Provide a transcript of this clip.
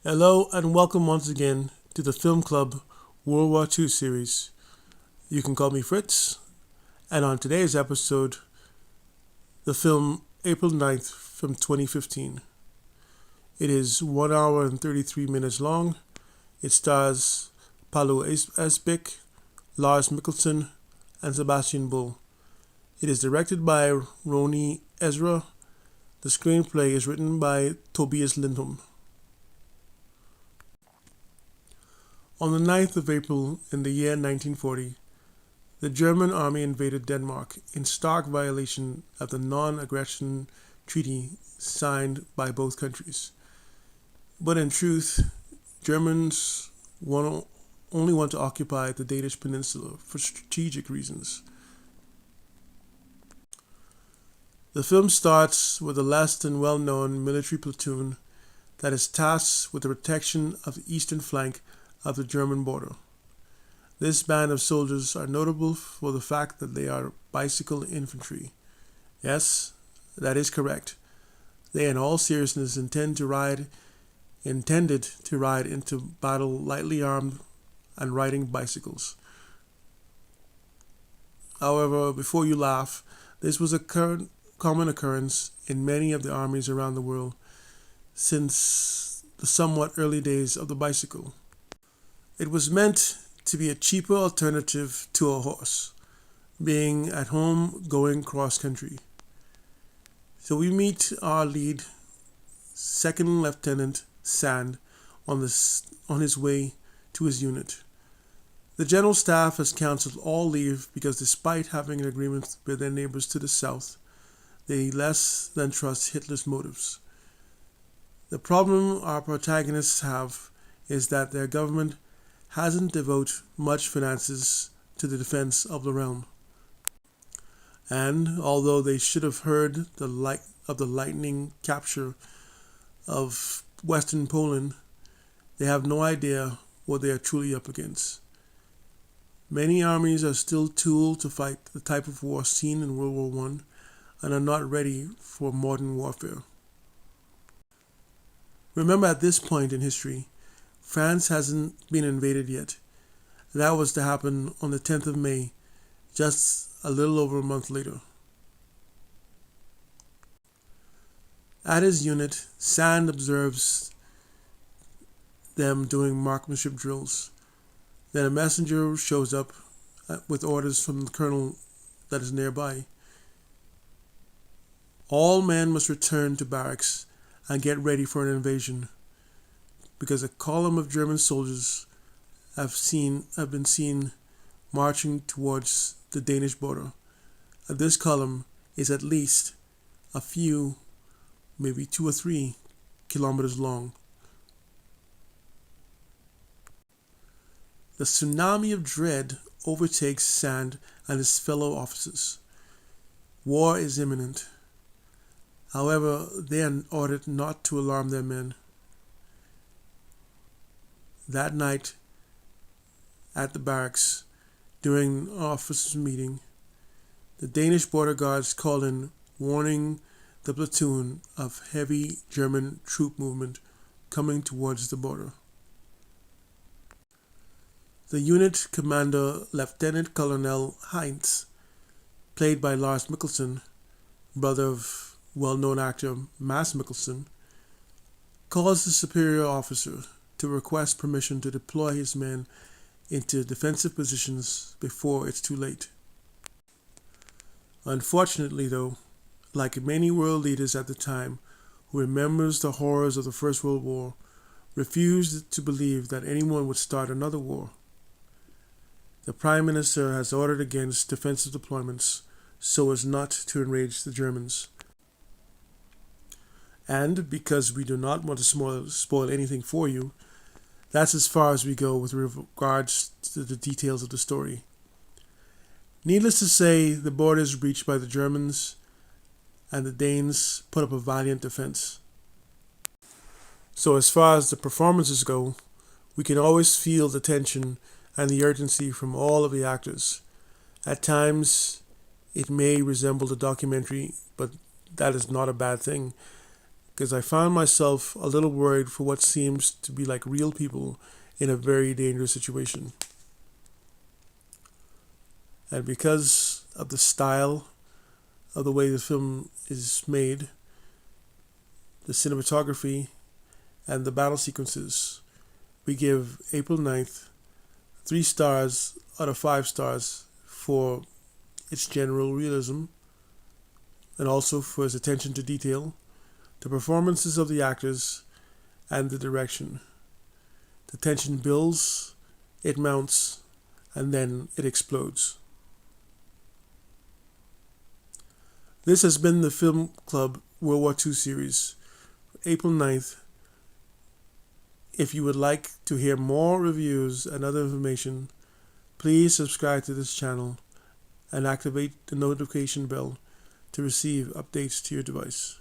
Hello and welcome once again to the Film Club World War II series. You can call me Fritz, and on today's episode, the film April 9th from 2015. It is 1 hour and 33 minutes long. It stars Paolo Esbeck, Lars Mikkelsen, and Sebastian Bull. It is directed by Roni Ezra. The screenplay is written by Tobias Lindholm. On the 9th of April in the year 1940, the German army invaded Denmark in stark violation of the non-aggression treaty signed by both countries. But in truth, Germans only want to occupy the Danish peninsula for strategic reasons. The film starts with a less than well-known military platoon that is tasked with the protection of the eastern flank of the German border. This band of soldiers are notable for the fact that they are Bicycle Infantry. Yes, that is correct. They in all seriousness intended to ride into battle lightly armed and riding bicycles. However, before you laugh, this was a common occurrence in many of the armies around the world since the somewhat early days of the bicycle. It was meant to be a cheaper alternative to a horse, being at home going cross-country. So we meet our lead, Second Lieutenant Sand, on his way to his unit. The General Staff has cancelled all leave because despite having an agreement with their neighbors to the south, they less than trust Hitler's motives. The problem our protagonists have is that their government hasn't devoted much finances to the defense of the realm. And although they should have heard the lightning capture of Western Poland, they have no idea what they are truly up against. Many armies are still tooled to fight the type of war seen in World War I and are not ready for modern warfare. Remember, at this point in history, France hasn't been invaded yet. That was to happen on the 10th of May, just a little over a month later. At his unit, Sand observes them doing marksmanship drills. Then a messenger shows up with orders from the colonel that is nearby. All men must return to barracks and get ready for an invasion, because a column of German soldiers have been seen marching towards the Danish border. And this column is at least a few, maybe 2 or 3 kilometers long. The tsunami of dread overtakes Sand and his fellow officers. War is imminent. However, they are ordered not to alarm their men. That night, at the barracks, during an officers' meeting, the Danish border guards called in, warning the platoon of heavy German troop movement coming towards the border. The unit commander, Lieutenant Colonel Heinz, played by Lars Mikkelsen, brother of well-known actor Mads Mikkelsen, calls the superior officer to request permission to deploy his men into defensive positions before it's too late. Unfortunately, though, like many world leaders at the time who remembers the horrors of the First World War, refused to believe that anyone would start another war. The Prime Minister has ordered against defensive deployments so as not to enrage the Germans. And because we do not want to spoil anything for you, that's as far as we go with regards to the details of the story. Needless to say, the border is breached by the Germans, and the Danes put up a valiant defense. So as far as the performances go, we can always feel the tension and the urgency from all of the actors. At times, it may resemble the documentary, but that is not a bad thing. because I found myself a little worried for what seems to be like real people in a very dangerous situation. And because of the style of the way the film is made, the cinematography, and the battle sequences, we give April 9th 3 stars out of 5 stars for its general realism and also for its attention to detail, the performances of the actors, and the direction. The tension builds, it mounts, and then it explodes. This has been the Film Club World War II series, April 9th. If you would like to hear more reviews and other information, please subscribe to this channel and activate the notification bell to receive updates to your device.